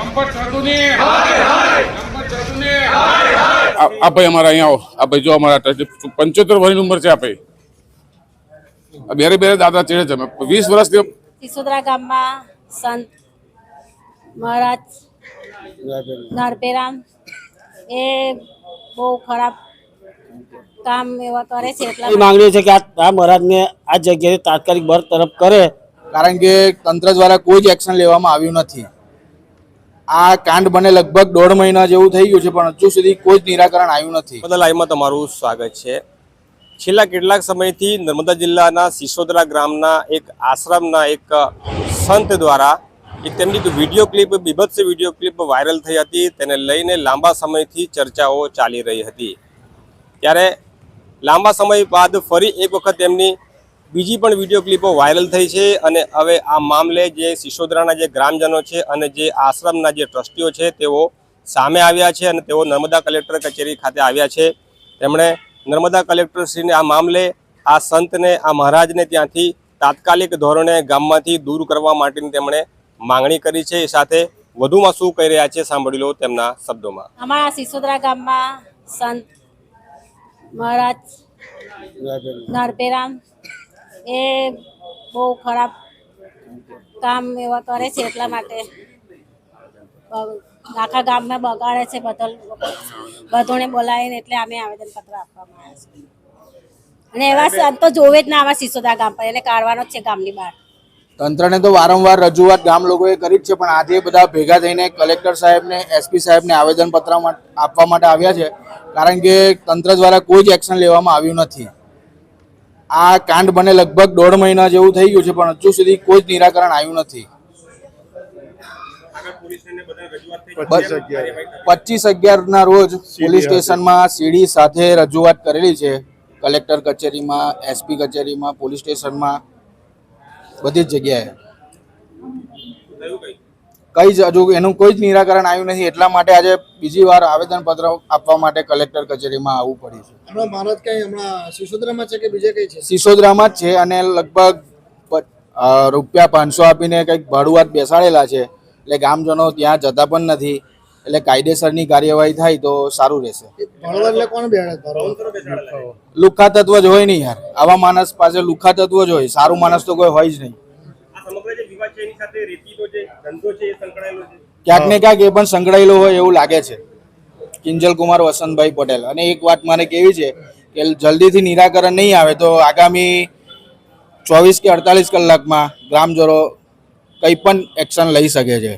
આ ભાઈ અમારા અહીંયા આવો. આ ભાઈ જો અમારા 75 વર્ષની ઉંમર છે. આ ભાઈ બેરે બેરે દાદા ચેડે છે. 20 વર્ષથી સિસોદરા ગામમાં સંત મહારાજ નરપેરામ એ બહુ ખરાબ કામ એવા કરે છે. એટલા માંગણી છે કે આ મહારાજને આ જગ્યાએ તાત્કાલિક બરતરફ કરે, કારણ કે તંત્ર દ્વારા કોઈ જ એક્શન લેવામાં આવ્યું નથી. આ કાંડ બને લગભગ 1.5 મહિના જેવું થઈ ગયું છે, પણ હજુ સુધી કોઈ જ નિરાકરણ આવ્યું નથી. લાઈવમાં તમારું સ્વાગત છે. છેલ્લા કેટલાક સમયથી નર્મદા જિલ્લાના સિસોદરા ગ્રામના એક આશ્રમના એક સંત દ્વારા એક તેમની વિડીયો ક્લિપ, બીભત્સ વિડીયો ક્લિપ વાયરલ થઈ હતી. તેને લઈને લાંબા સમયથી ચર્ચાઓ ચાલી રહી હતી. ત્યારે લાંબા સમય બાદ ફરી એક વખત તેમની બીજી પણ વિડીયો ક્લિપો વાયરલ થઈ છે. અને હવે આ મામલે જે સિસોદરાના જે ગ્રામજનો છે અને જે આશ્રમના જે ટ્રસ્ટીઓ છે તેઓ સામે આવ્યા છે અને તેઓ નર્મદા કલેક્ટર કચેરી ખાતે આવ્યા છે. તેમણે નર્મદા કલેક્ટરશ્રીને આ મામલે આ સંતને, આ મહારાજને ત્યાંથી તાત્કાલિક ધોરણે ગામમાંથી દૂર કરવા માટેની તેમણે માંગણી કરી છે. એ સાથે વધુમાં શું કહી રહ્યા છે સાંભળી લો તેમના શબ્દોમાં. અમારા સિસોદરા ગામમાં સંત મહારાજ નરપેરામ એ બહુ ખરાબ કામ એવા કરે છે. એટલા માટે આખા ગામમાં બગાડે છે. બધોને બોલાવીને એટલે અમે આવેદનપત્ર આપવામાં આવ્યા છે. અને એવા સંતો જોવે જ ના આવા સિસોદરા ગામ પર, એને કાઢવાનો જ છે ગામની બહાર. તંત્રને તો વારંવાર રજૂઆત ગામ લોકોએ કરી જ છે, પણ આજે બધા ભેગા થઈને કલેક્ટર સાહેબને, એસપી સાહેબને આવેદનપત્ર આપવા માટે આવ્યા છે, કારણ કે તંત્ર દ્વારા કોઈ જ એક્શન લેવામાં આવ્યું નથી. આ કાંડ બને લગભગ 1.5 મહિના જેવું થઈ ગયું છે, પણ હજુ સુધી કોઈ જ નિરાકરણ આવ્યું નથી. 25/11 રોજ પોલીસ સ્ટેશનમાં સીડી સાથે રજૂઆત કરેલી છે. કલેક્ટર કચેરીમાં, એસપી કચેરીમાં, પોલીસ સ્ટેશનમાં, બધી જ જગ્યાએ કઈ જ હજુ એનું કોઈ જ નિરાકરણ આવ્યું નથી. એટલા માટે આજે બીજી વાર આવેદનપત્ર આપવા માટે કલેક્ટર કચેરીમાં આવવું પડ્યું છે. મહારાજ કઈ હમણાં સિસોદરામાં છે કે બીજે કઈ છે? સિસોદરામાં જ છે અને લગભગ રૂપિયા 500 આપીને કંઈક ભાડુઆત બેસાડેલા છે. એટલે ગામજનો ત્યાં જતા પણ નથી. એટલે કાયદેસરની કાર્યવાહી થાય તો સારું રહેશે. લુખ્ખા તત્વ જ હોય નહીં યાર. આવા માણસ પાસે લુખ્ખા તત્વ જ હોય, સારું માણસ તો કોઈ હોય જ નહીં. ક્યાંક ને ક્યાંક એ પણ સંકળાયેલો હોય એવું લાગે છે. કિંજલ કુમાર વસંતભાઈ પટેલ. અને એક વાત મારે કેવી છે કે જલ્દીથી નિરાકરણ નહીં આવે તો આગામી 24 કે 48 કલાકમાં ગ્રામજનો કંઈ પણ એક્શન લઈ શકે છે.